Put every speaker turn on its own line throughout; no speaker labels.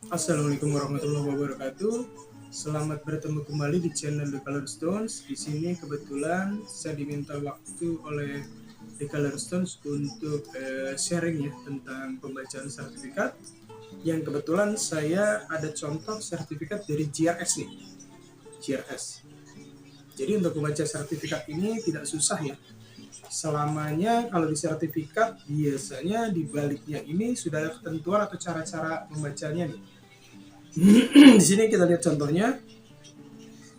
Assalamualaikum warahmatullahi wabarakatuh. Selamat bertemu kembali di channel The Color Stones. Di sini kebetulan saya diminta waktu oleh The Color Stones untuk sharing ya tentang pembacaan sertifikat. Yang kebetulan saya ada contoh sertifikat dari GRS nih, GRS. Jadi untuk membaca sertifikat ini tidak susah ya. Selamanya kalau di sertifikat biasanya di baliknya ini sudah ada ketentuan atau cara-cara membacanya nih. Di sini kita lihat contohnya.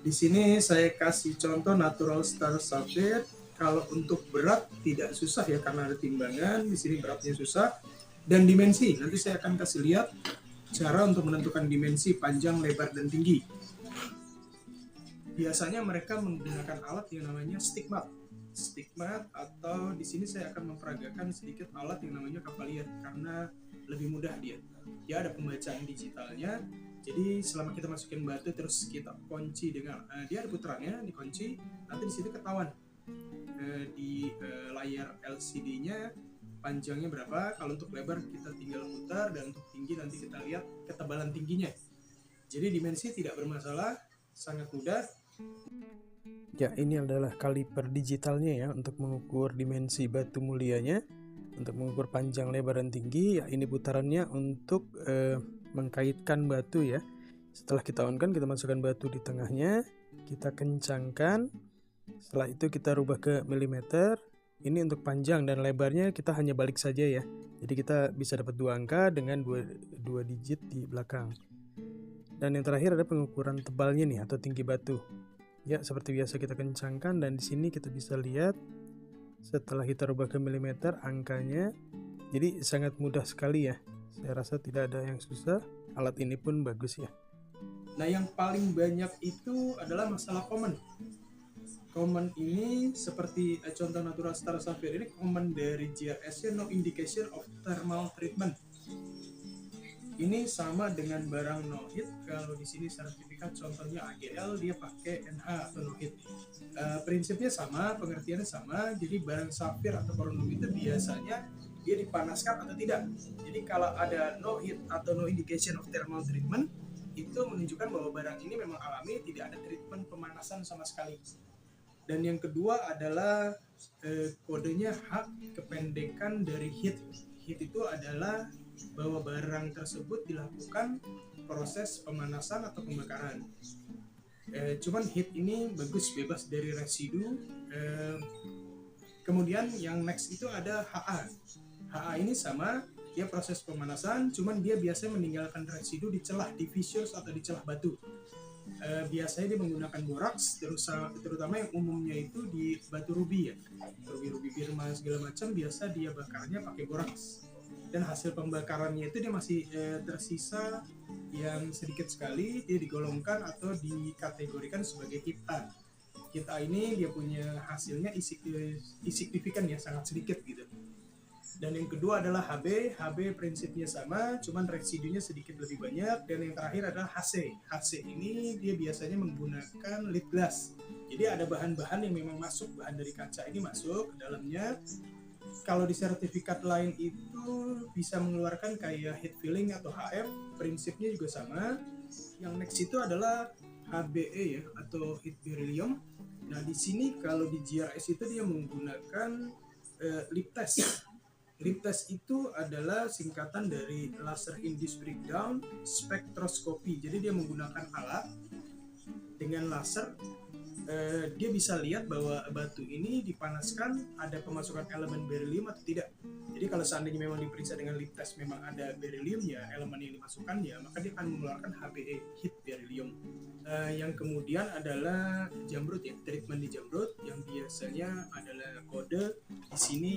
Di sini saya kasih contoh natural star sapphire. Kalau untuk berat tidak susah ya karena ada timbangan. Di sini beratnya susah. Dan dimensi, nanti saya akan kasih lihat cara untuk menentukan dimensi panjang, lebar, dan tinggi. Biasanya mereka menggunakan alat yang namanya stigmat. Stigmat atau di sini saya akan memperagakan sedikit alat yang namanya cavalier karena lebih mudah dia. Dia ada pembacaan digitalnya. Jadi selama kita masukin batu terus kita kunci dengan dia ada putarannya dikunci, nanti di situ ketahuan di layar LCD-nya panjangnya berapa. Kalau untuk lebar kita tinggal putar, dan untuk tinggi nanti kita lihat ketebalan tingginya. Jadi dimensi tidak bermasalah, sangat mudah.
Ya, ini adalah kaliper digitalnya ya untuk mengukur dimensi batu mulianya, untuk mengukur panjang, lebar, dan tinggi. Ya, ini putarannya untuk mengkaitkan batu ya. Setelah kita on kan, kita masukkan batu di tengahnya, kita kencangkan. Setelah itu kita rubah ke milimeter. Ini untuk panjang dan lebarnya kita hanya balik saja ya. Jadi kita bisa dapat 2 angka dengan dua digit di belakang. Dan yang terakhir ada pengukuran tebalnya nih atau tinggi batu. Ya, seperti biasa kita kencangkan, dan di sini kita bisa lihat setelah kita rubah ke milimeter angkanya. Jadi sangat mudah sekali ya. Saya rasa tidak ada yang susah. Alat ini pun bagus ya.
Nah, yang paling banyak itu adalah masalah common. Common ini seperti contoh natural star sapphire ini common dari GRS-nya no indication of thermal treatment. Ini sama dengan barang no hit. Kalau di sini sertifikat contohnya AGL dia pakai NH atau no hit. Prinsipnya sama, pengertiannya sama. Jadi barang sapphire atau korundum itu biasanya dia dipanaskan atau tidak. Jadi kalau ada no hit atau no indication of thermal treatment, itu menunjukkan bahwa barang ini memang alami, tidak ada treatment pemanasan sama sekali. Dan yang kedua adalah kodenya H, kependekan dari hit. Hit itu adalah bahwa barang tersebut dilakukan proses pemanasan atau pembakaran. Cuman hit ini bagus, bebas dari residu. Kemudian yang next itu ada HA. HA ini sama, dia proses pemanasan, cuman dia biasanya meninggalkan residu di celah, di fissures atau di celah batu. Biasanya dia menggunakan boraks, terutama yang umumnya itu di batu rubi ya, rubi Birma segala macam, biasa dia bakarnya pakai boraks. Dan hasil pembakarannya itu dia masih tersisa yang sedikit sekali, dia digolongkan atau dikategorikan sebagai hit A. Hit A ini dia punya hasilnya insignifikan ya, sangat sedikit gitu. Dan yang kedua adalah HB. HB prinsipnya sama, cuman residunya sedikit lebih banyak. Dan yang terakhir adalah HC. HC ini dia biasanya menggunakan lid glass. Jadi ada bahan-bahan yang memang masuk, bahan dari kaca ini masuk ke dalamnya. Kalau di sertifikat lain itu bisa mengeluarkan kayak heat filling atau HF, prinsipnya juga sama. Yang next itu adalah HBE ya, atau heat beryllium. Nah di sini kalau di GRS itu dia menggunakan lip test. Lip test itu adalah singkatan dari laser induced breakdown spectroscopy. Jadi dia menggunakan alat dengan laser, dia bisa lihat bahwa batu ini dipanaskan ada pemasukan elemen beryllium atau tidak. Jadi kalau seandainya memang diperiksa dengan lip test memang ada beryllium ya, elemen yang dimasukkan ya, maka dia akan mengeluarkan HBE, heat beryllium. Yang kemudian adalah jamrut ya, treatment di jamrut yang biasanya adalah kode di sini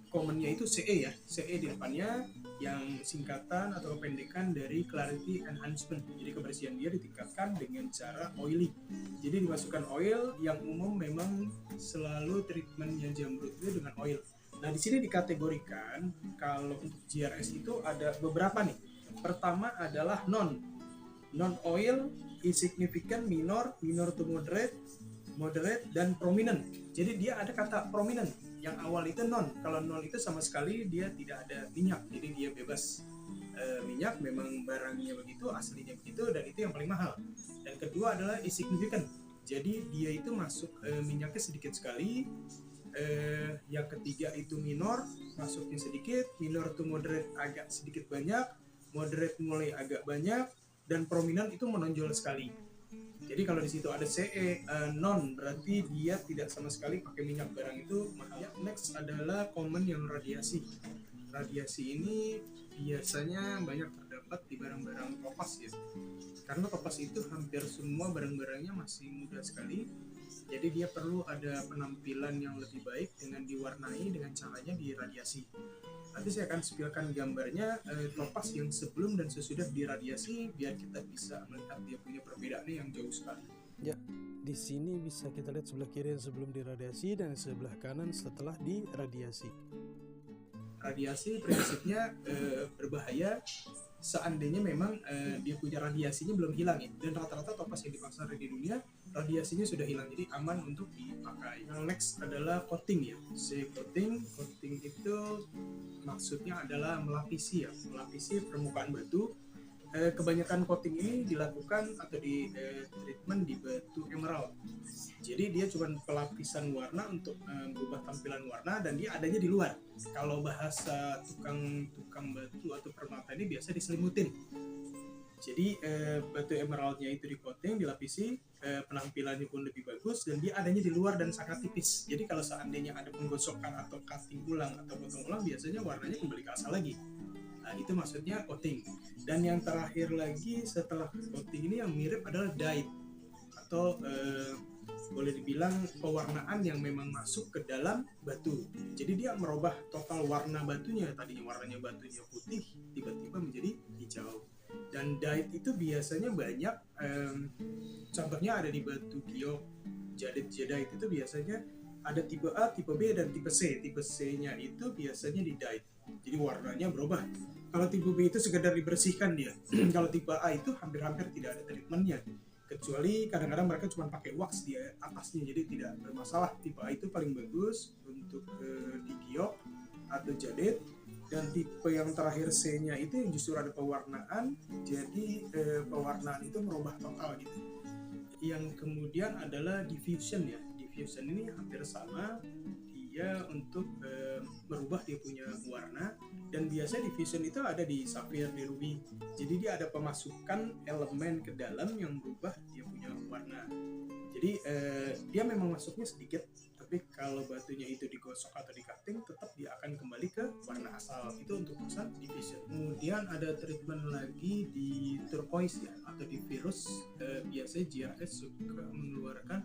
commonnya itu CE ya, CE di depannya yang singkatan atau pendekan dari clarity enhancement. Jadi kebersihan dia ditingkatkan dengan cara oily. Jadi dimasukkan oil, yang umum memang selalu treatmentnya jamrut itu dengan oil. Nah di sini dikategorikan kalau untuk GRS itu ada beberapa nih. Pertama adalah non oil, insignificant, minor to moderate, dan prominent. Jadi dia ada kata prominent. Yang awal itu non. Kalau non itu sama sekali dia tidak ada minyak, jadi dia bebas. minyak memang barangnya begitu, aslinya begitu, dan itu yang paling mahal. Dan kedua adalah insignificant, jadi dia itu masuk minyaknya sedikit sekali. Yang ketiga itu minor, masuknya sedikit. Minor to moderate agak sedikit banyak, moderate mulai agak banyak, dan prominent itu menonjol sekali. Jadi kalau di situ ada CE non, berarti dia tidak sama sekali pakai minyak, barang itu mahal. Next adalah common yang radiasi. Radiasi ini biasanya banyak terdapat di barang-barang topas ya. Karena topas itu hampir semua barang-barangnya masih muda sekali. Jadi dia perlu ada penampilan yang lebih baik dengan diwarnai dengan caranya diradiasi. Nanti saya akan spilkan gambarnya topas yang sebelum dan sesudah diradiasi biar kita bisa melihat dia punya perbedaannya yang jauh sekali.
Ya, di sini bisa kita lihat sebelah kiri yang sebelum diradiasi dan sebelah kanan setelah diradiasi.
Radiasi prinsipnya berbahaya seandainya memang dia punya radiasinya belum hilang ya. Dan rata-rata topas yang dipasar di dunia radiasinya sudah hilang, jadi aman untuk dipakai. Yang next adalah coating ya. Coating itu maksudnya adalah melapisi ya, melapisi permukaan batu. Kebanyakan coating ini dilakukan atau di treatment di batu emerald. Jadi dia cuma pelapisan warna untuk berubah tampilan warna, dan dia adanya di luar. Kalau bahasa tukang batu atau permata ini biasa diselimutin. Jadi batu emeraldnya itu di coating, dilapisi, penampilannya pun lebih bagus, dan dia adanya di luar dan sangat tipis. Jadi kalau seandainya ada penggosokan atau cutting ulang atau potong ulang, biasanya warnanya kembali ke asal lagi. Nah, itu maksudnya coating. Dan yang terakhir lagi setelah coating ini yang mirip adalah dye atau boleh dibilang pewarnaan yang memang masuk ke dalam batu. Jadi dia merubah total warna batunya. Tadinya warnanya batunya putih, tiba-tiba menjadi hijau. Dan dye itu biasanya banyak, contohnya ada di batu giok, jadit jadeite itu biasanya ada tipe A, tipe B, dan tipe C. Tipe C-nya itu biasanya di dye, jadi warnanya berubah. Kalau tipe B itu sekedar dibersihkan dia. Kalau tipe A itu hampir-hampir tidak ada treatmentnya, kecuali kadang-kadang mereka cuma pakai wax di atasnya, jadi tidak bermasalah. Tipe A itu paling bagus untuk di giok atau jadit. Dan tipe yang terakhir C-nya itu yang justru ada pewarnaan, jadi pewarnaan itu merubah total gitu. Yang kemudian adalah diffusion ya. Diffusion ini hampir sama, dia untuk merubah dia punya warna. Dan biasa diffusion itu ada di sapphire, di ruby. Jadi dia ada pemasukan elemen ke dalam yang merubah dia punya warna. Jadi dia memang masuknya sedikit, tapi kalau batunya itu digosok atau di cutting, tetap dia akan kembali ke warna asal. Itu untuk urusan diffusion. Kemudian ada treatment lagi di turquoise ya, atau di virus. Biasanya GRS suka mengeluarkan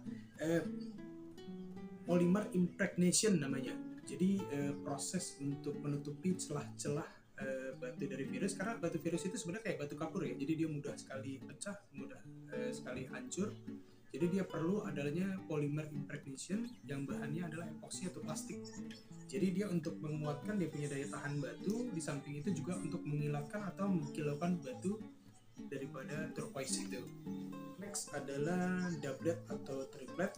polymer impregnation namanya. Jadi proses untuk menutupi celah-celah batu dari virus, karena batu virus itu sebenarnya kayak batu kapur ya, jadi dia mudah sekali pecah, mudah sekali hancur. Jadi dia perlu adanya polymer impregnation yang bahannya adalah epoxy atau plastik. Jadi dia untuk menguatkan dia punya daya tahan batu, di samping itu juga untuk menghilangkan atau mengkilaukan batu daripada turquoise itu. Next adalah doublet atau triplet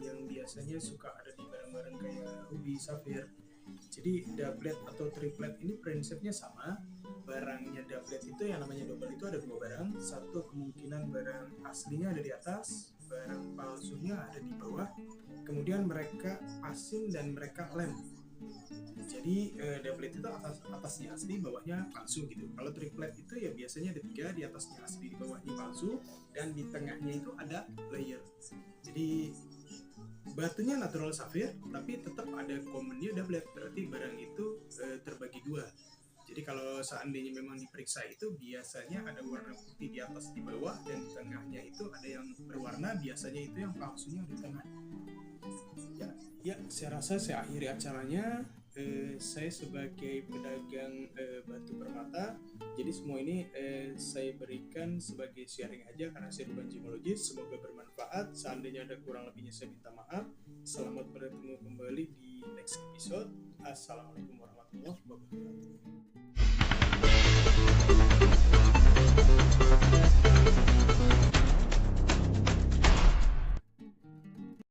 yang biasanya suka ada di barang-barang kayak ruby, sapphire. Jadi doublet atau triplet ini prinsipnya sama. Barangnya doublet itu yang namanya double itu ada dua barang. Satu kemungkinan barang aslinya ada di atas, barang palsunya ada di bawah. Kemudian mereka passing dan mereka lem. Jadi doublet itu atasnya asli, bawahnya palsu gitu. Kalau triplet itu ya biasanya ada tiga, di atasnya asli, di bawahnya palsu, dan di tengahnya itu ada layer. Jadi batunya natural sapphire, tapi tetap ada commonnya doublet, berarti barang itu terbagi dua. Jadi kalau seandainya memang diperiksa itu biasanya ada warna putih di atas, di bawah, dan di tengahnya itu ada yang berwarna, biasanya itu yang palsunya di tengah. Ya, saya rasa saya akhiri acaranya. Saya sebagai pedagang batu permata, jadi semua ini saya berikan sebagai sharing aja karena saya bukan gemologis. Semoga bermanfaat. Seandainya ada kurang lebihnya saya minta maaf. Selamat bertemu kembali di next episode. Assalamualaikum warahmatullahi wabarakatuh.